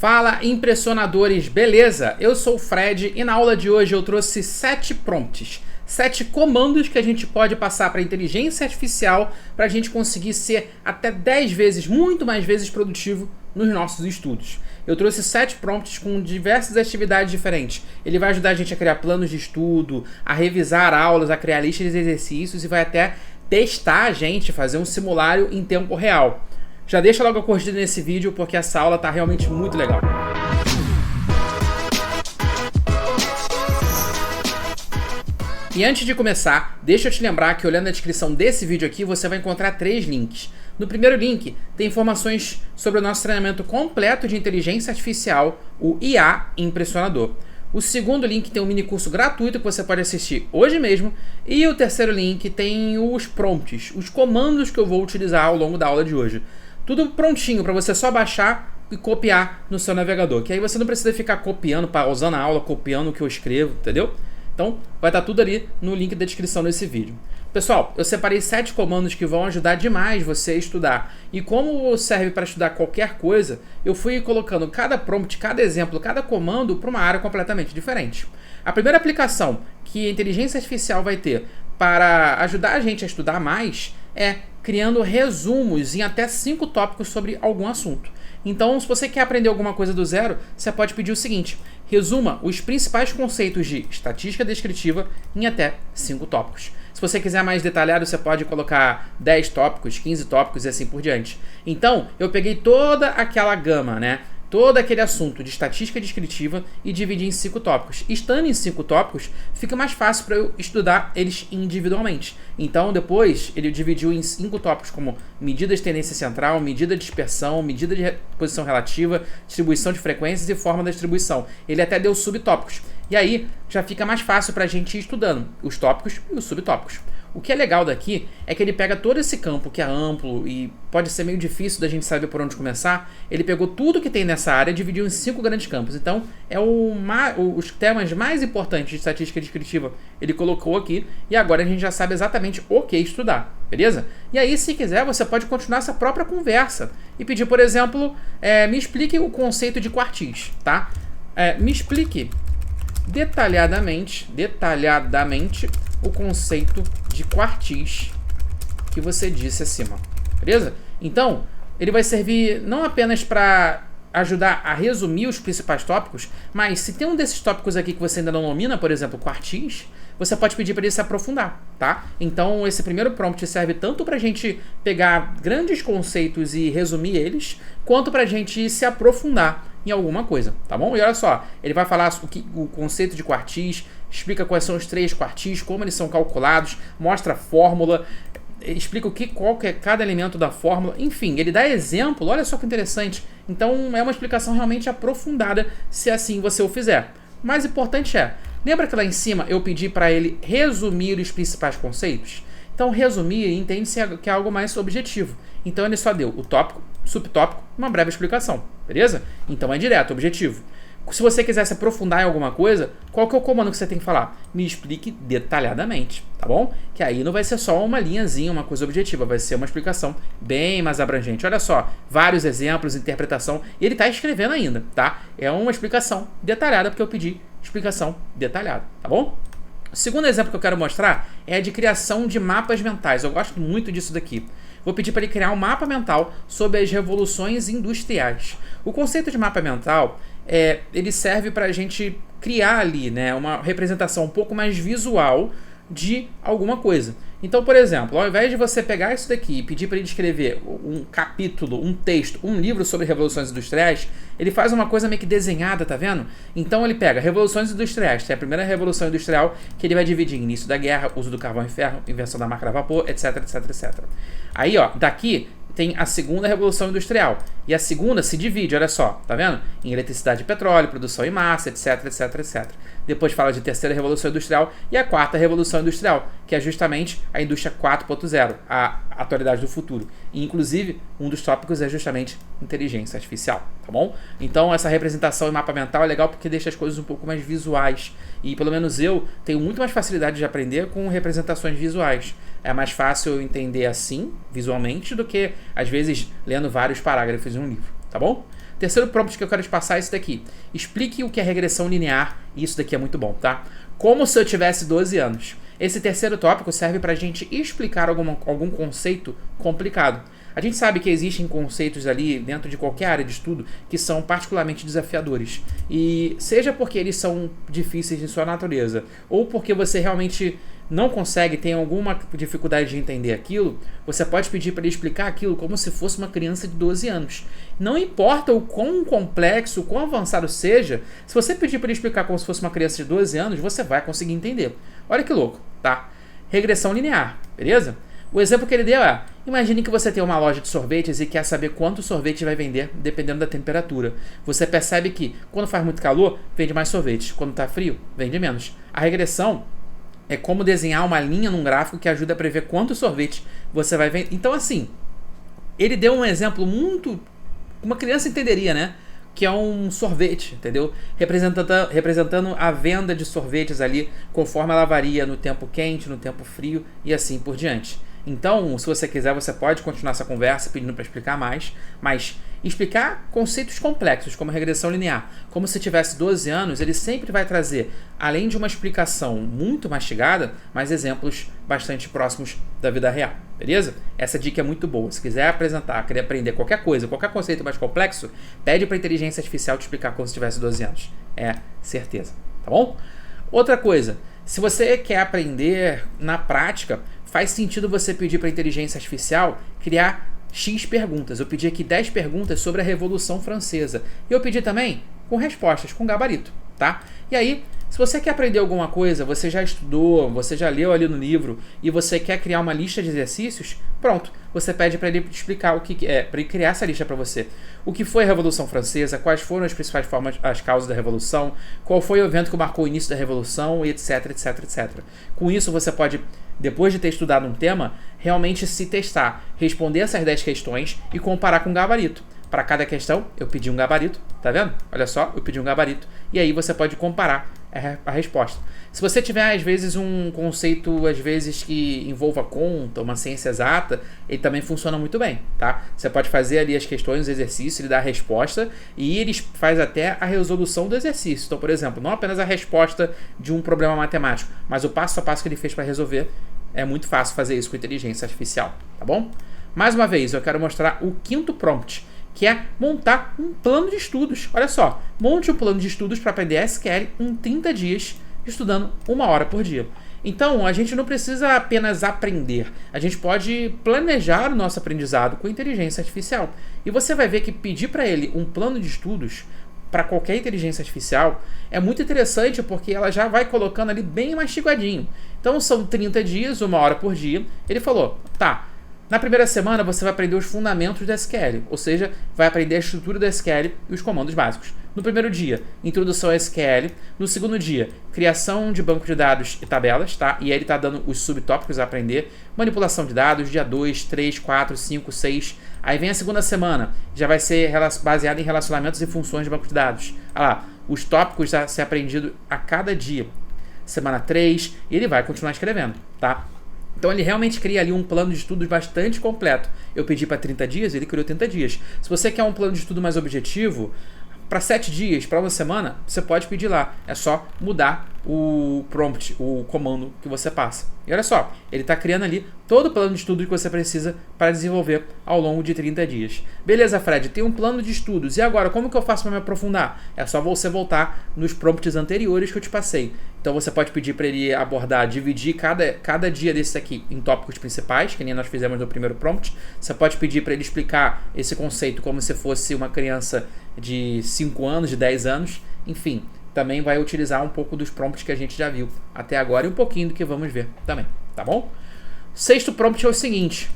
Fala, impressionadores, beleza? Eu sou o Fred e na aula de hoje eu trouxe 7 prompts, 7 comandos que a gente pode passar para a inteligência artificial para a gente conseguir ser até 10 vezes, muito mais vezes produtivo nos nossos estudos. Eu trouxe 7 prompts com diversas atividades diferentes. Ele vai ajudar a gente a criar planos de estudo, a revisar aulas, a criar listas de exercícios e vai até testar a gente, fazer um simulário em tempo real. Já deixa logo a curtida nesse vídeo porque essa aula tá realmente muito legal. E antes de começar, deixa eu te lembrar que olhando a descrição desse vídeo aqui você vai encontrar 3 links. No primeiro link tem informações sobre o nosso treinamento completo de inteligência artificial, o IA Impressionador. O segundo link tem um mini curso gratuito que você pode assistir hoje mesmo. E o terceiro link tem os prompts, os comandos que eu vou utilizar ao longo da aula de hoje. Tudo prontinho para você só baixar e copiar no seu navegador. Que aí você não precisa ficar copiando, pausando a aula, copiando o que eu escrevo, entendeu? Então vai estar tudo ali no link da descrição desse vídeo. Pessoal, eu separei 7 comandos que vão ajudar demais você a estudar. E como serve para estudar qualquer coisa, eu fui colocando cada prompt, cada exemplo, cada comando para uma área completamente diferente. A primeira aplicação que a inteligência artificial vai ter para ajudar a gente a estudar mais é criando resumos em até 5 tópicos sobre algum assunto. Então, se você quer aprender alguma coisa do zero, você pode pedir o seguinte: resuma os principais conceitos de estatística descritiva em até 5 tópicos. Se você quiser mais detalhado, você pode colocar 10 tópicos, 15 tópicos e assim por diante. Então, eu peguei toda aquela gama, todo aquele assunto de estatística descritiva e dividi em 5 tópicos. Estando em 5 tópicos, fica mais fácil para eu estudar eles individualmente. Então, depois, ele dividiu em 5 tópicos como medida de tendência central, medida de dispersão, medida de posição relativa, distribuição de frequências e forma da distribuição. Ele até deu subtópicos. E aí, já fica mais fácil para a gente ir estudando os tópicos e os subtópicos. O que é legal daqui é que ele pega todo esse campo que é amplo e pode ser meio difícil da gente saber por onde começar. Ele pegou tudo que tem nessa área e dividiu em 5 grandes campos. Então, os temas mais importantes de estatística descritiva ele colocou aqui e agora a gente já sabe exatamente o que estudar, beleza? E aí, se quiser, você pode continuar essa própria conversa e pedir, por exemplo, me explique o conceito de quartis, tá? Me explique detalhadamente o conceito de quartis que você disse acima, beleza? Então, ele vai servir não apenas para ajudar a resumir os principais tópicos, mas se tem um desses tópicos aqui que você ainda não domina, por exemplo, quartis, você pode pedir para ele se aprofundar, tá? Então, esse primeiro prompt serve tanto para a gente pegar grandes conceitos e resumir eles, quanto para a gente se aprofundar em alguma coisa, tá bom? E olha só, ele vai falar o conceito de quartis, explica quais são os 3 quartis, como eles são calculados, mostra a fórmula, explica qual que é cada elemento da fórmula, enfim, ele dá exemplo, olha só que interessante. Então é uma explicação realmente aprofundada, se assim você o fizer. O mais importante lembra que lá em cima eu pedi para ele resumir os principais conceitos? Então resumir entende-se que é algo mais objetivo. Então ele só deu o tópico, subtópico, uma breve explicação, beleza? Então é direto, objetivo. Se você quiser se aprofundar em alguma coisa, qual que é o comando que você tem que falar? Me explique detalhadamente, tá bom? Que aí não vai ser só uma linhazinha, uma coisa objetiva, vai ser uma explicação bem mais abrangente. Olha só, vários exemplos, interpretação, e ele está escrevendo ainda, tá? É uma explicação detalhada, porque eu pedi explicação detalhada, tá bom? O segundo exemplo que eu quero mostrar é a de criação de mapas mentais. Eu gosto muito disso daqui. Vou pedir para ele criar um mapa mental sobre as revoluções industriais. O conceito de mapa mental, ele serve para a gente criar ali, uma representação um pouco mais visual de alguma coisa. Então, por exemplo, ao invés de você pegar isso daqui e pedir para ele escrever um capítulo, um texto, um livro sobre revoluções industriais, ele faz uma coisa meio que desenhada, tá vendo? Então ele pega revoluções industriais, tem a primeira revolução industrial que ele vai dividir em início da guerra, uso do carvão e ferro, invenção da máquina a vapor, etc, etc, etc. Aí, daqui tem a segunda revolução industrial. E a segunda se divide, olha só, tá vendo? Em eletricidade e petróleo, produção em massa, etc, etc, etc. Depois fala de terceira revolução industrial e a quarta revolução industrial, que é justamente a indústria 4.0, a atualidade do futuro. E, inclusive, um dos tópicos é justamente inteligência artificial, tá bom? Então, essa representação em mapa mental é legal porque deixa as coisas um pouco mais visuais. E, pelo menos eu, tenho muito mais facilidade de aprender com representações visuais. É mais fácil eu entender assim, visualmente, do que, às vezes, lendo vários parágrafos em um livro, tá bom? Terceiro prompt que eu quero te passar é esse daqui. Explique o que é regressão linear, e isso daqui é muito bom, tá? Como se eu tivesse 12 anos. Esse terceiro tópico serve para a gente explicar algum conceito complicado. A gente sabe que existem conceitos ali dentro de qualquer área de estudo que são particularmente desafiadores. E seja porque eles são difíceis em sua natureza, ou porque você realmente não consegue, tem alguma dificuldade de entender aquilo, você pode pedir para ele explicar aquilo como se fosse uma criança de 12 anos. Não importa o quão complexo, o quão avançado seja, se você pedir para ele explicar como se fosse uma criança de 12 anos, você vai conseguir entender. Olha que louco, tá? Regressão linear, beleza? O exemplo que ele deu é, imagine que você tem uma loja de sorvetes e quer saber quanto sorvete vai vender dependendo da temperatura. Você percebe que quando faz muito calor, vende mais sorvete. Quando está frio, vende menos. A regressão é como desenhar uma linha num gráfico que ajuda a prever quanto sorvete você vai vender. Então assim, ele deu um exemplo muito... uma criança entenderia, né? Que é um sorvete, entendeu? Representando a venda de sorvetes ali, conforme ela varia no tempo quente, no tempo frio e assim por diante. Então, se você quiser, você pode continuar essa conversa pedindo para explicar mais, mas explicar conceitos complexos, como regressão linear, como se tivesse 12 anos, ele sempre vai trazer, além de uma explicação muito mastigada, mais exemplos bastante próximos da vida real, beleza? Essa dica é muito boa. Se quiser apresentar, querer aprender qualquer coisa, qualquer conceito mais complexo, pede para a inteligência artificial te explicar como se tivesse 12 anos. É certeza, tá bom? Outra coisa, se você quer aprender na prática, faz sentido você pedir para a inteligência artificial criar X perguntas. Eu pedi aqui 10 perguntas sobre a Revolução Francesa. E eu pedi também com respostas, com gabarito, tá? E aí, se você quer aprender alguma coisa, você já estudou, você já leu ali no livro e você quer criar uma lista de exercícios, pronto, você pede para ele explicar o que é, para ele criar essa lista para você. O que foi a Revolução Francesa, quais foram as principais formas, as causas da Revolução, qual foi o evento que marcou o início da Revolução, etc, etc, etc. Com isso, você pode, depois de ter estudado um tema, realmente se testar, responder essas 10 questões e comparar com um gabarito. Para cada questão, eu pedi um gabarito, tá vendo? Olha só, eu pedi um gabarito. E aí você pode comparar a resposta. Se você tiver, às vezes, um conceito, às vezes, que envolva conta, uma ciência exata, ele também funciona muito bem, tá? Você pode fazer ali as questões, os exercícios, ele dá a resposta e ele faz até a resolução do exercício. Então, por exemplo, não apenas a resposta de um problema matemático, mas o passo a passo que ele fez para resolver. É muito fácil fazer isso com inteligência artificial, tá bom? Mais uma vez, eu quero mostrar o quinto prompt, que é montar um plano de estudos. Olha só, monte um plano de estudos para aprender SQL em 30 dias, estudando 1 hora por dia. Então, a gente não precisa apenas aprender, a gente pode planejar o nosso aprendizado com inteligência artificial. E você vai ver que pedir para ele um plano de estudos para qualquer inteligência artificial é muito interessante, porque ela já vai colocando ali bem mastigadinho. Então, são 30 dias, 1 hora por dia. Ele falou, tá, na primeira semana você vai aprender os fundamentos do SQL, ou seja, vai aprender a estrutura do SQL e os comandos básicos. No primeiro dia, introdução ao SQL. No segundo dia, criação de banco de dados e tabelas, tá? E aí ele está dando os subtópicos a aprender. Manipulação de dados, dia 2, 3, 4, 5, 6. Aí vem a segunda semana, já vai ser baseado em relacionamentos e funções de banco de dados. Olha lá, os tópicos a ser aprendido a cada dia. Semana 3, e ele vai continuar escrevendo, tá? Então ele realmente cria ali um plano de estudos bastante completo. Eu pedi para 30 dias, ele criou 30 dias. Se você quer um plano de estudo mais objetivo, para 7 dias, para 1 semana, você pode pedir lá. É só mudar o prompt, o comando que você passa. E olha só, ele está criando ali todo o plano de estudo que você precisa para desenvolver ao longo de 30 dias. Beleza, Fred, tem um plano de estudos. E agora, como que eu faço para me aprofundar? É só você voltar nos prompts anteriores que eu te passei. Então você pode pedir para ele abordar, dividir cada dia desses aqui em tópicos principais, que nem nós fizemos no primeiro prompt. Você pode pedir para ele explicar esse conceito como se fosse uma criança de 5 anos, de 10 anos. Enfim, também vai utilizar um pouco dos prompts que a gente já viu até agora e um pouquinho do que vamos ver também, tá bom? Sexto prompt é o seguinte: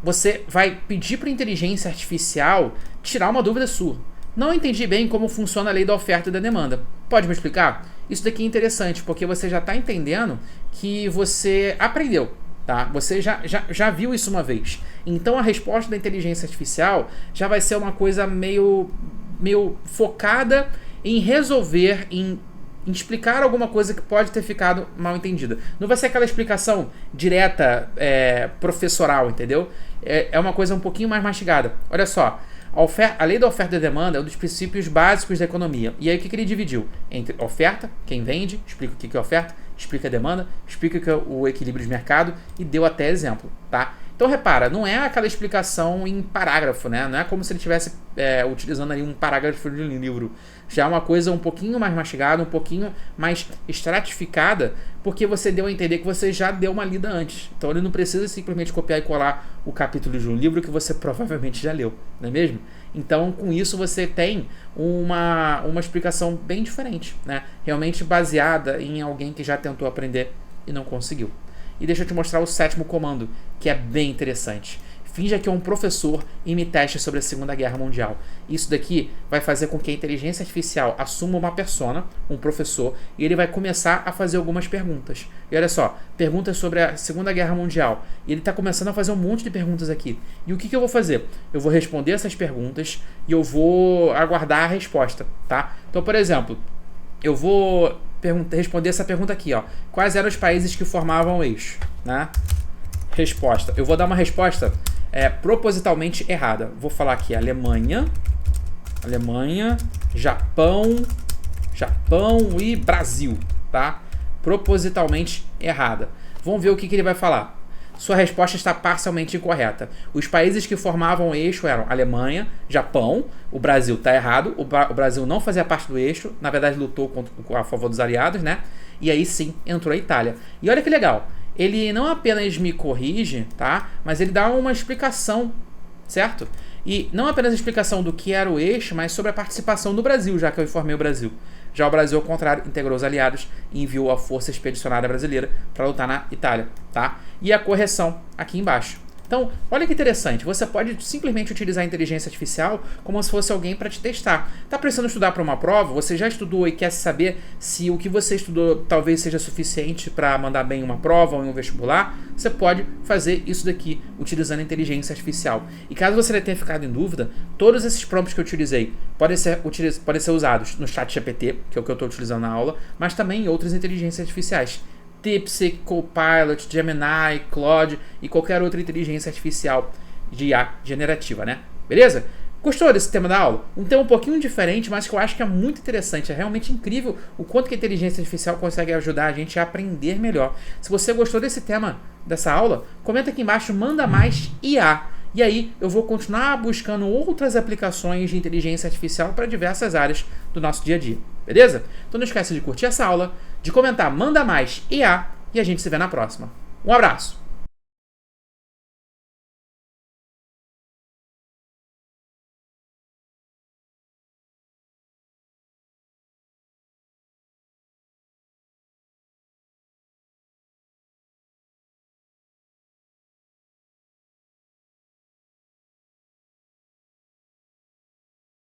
você vai pedir para a inteligência artificial tirar uma dúvida sua. Não entendi bem como funciona a lei da oferta e da demanda. Pode me explicar? Isso daqui é interessante, porque você já está entendendo que você aprendeu, tá? Você já viu isso uma vez. Então a resposta da inteligência artificial já vai ser uma coisa meio focada em resolver, em explicar alguma coisa que pode ter ficado mal entendida. Não vai ser aquela explicação direta, professoral, entendeu? É uma coisa um pouquinho mais mastigada. Olha só, A lei da oferta e demanda é um dos princípios básicos da economia. E aí o que ele dividiu? Entre oferta, quem vende, explica o que é oferta, explica a demanda, explica o que é o equilíbrio de mercado e deu até exemplo, tá? Então repara, não é aquela explicação em parágrafo, né? Não é como se ele estivesse utilizando ali um parágrafo de um livro. Já é uma coisa um pouquinho mais mastigada, um pouquinho mais estratificada, porque você deu a entender que você já deu uma lida antes. Então ele não precisa simplesmente copiar e colar o capítulo de um livro que você provavelmente já leu, não é mesmo? Então com isso você tem uma explicação bem diferente, né? Realmente baseada em alguém que já tentou aprender e não conseguiu. E deixa eu te mostrar o 7º comando, que é bem interessante. Finja que é um professor e me teste sobre a Segunda Guerra Mundial. Isso daqui vai fazer com que a inteligência artificial assuma uma persona, um professor, e ele vai começar a fazer algumas perguntas. E olha só, perguntas sobre a Segunda Guerra Mundial. E ele está começando a fazer um monte de perguntas aqui. E o que eu vou fazer? Eu vou responder essas perguntas e eu vou aguardar a resposta, tá? Então, por exemplo, eu vou responder essa pergunta aqui, ó. Quais eram os países que formavam o eixo, né? Resposta. Eu vou dar uma resposta propositalmente errada. Vou falar aqui Alemanha, Japão e Brasil, tá? Propositalmente errada. Vamos ver o que ele vai falar. Sua resposta está parcialmente incorreta. Os países que formavam o eixo eram Alemanha, Japão, o Brasil está errado, o Brasil não fazia parte do eixo, na verdade lutou a favor dos aliados, né? E aí sim entrou a Itália. E olha que legal, ele não apenas me corrige, tá? Mas ele dá uma explicação, certo? E não apenas a explicação do que era o eixo, mas sobre a participação do Brasil, já que eu informei o Brasil. Já o Brasil, ao contrário, integrou os aliados e enviou a Força Expedicionária Brasileira para lutar na Itália, tá? E a correção aqui embaixo. Então, olha que interessante, você pode simplesmente utilizar a inteligência artificial como se fosse alguém para te testar. Está precisando estudar para uma prova? Você já estudou e quer saber se o que você estudou talvez seja suficiente para mandar bem em uma prova ou em um vestibular? Você pode fazer isso daqui utilizando a inteligência artificial. E caso você tenha ficado em dúvida, todos esses prompts que eu utilizei podem ser usados no ChatGPT, que é o que eu estou utilizando na aula, mas também em outras inteligências artificiais. DeepSeek, Copilot, Gemini, Claude e qualquer outra inteligência artificial de IA generativa, né? Beleza? Gostou desse tema da aula? Um tema um pouquinho diferente, mas que eu acho que é muito interessante. É realmente incrível o quanto que a inteligência artificial consegue ajudar a gente a aprender melhor. Se você gostou desse tema, dessa aula, comenta aqui embaixo, manda mais IA. E aí eu vou continuar buscando outras aplicações de inteligência artificial para diversas áreas do nosso dia a dia. Beleza? Então não esquece de curtir essa aula, de comentar, manda mais IA e a gente se vê na próxima. Um abraço!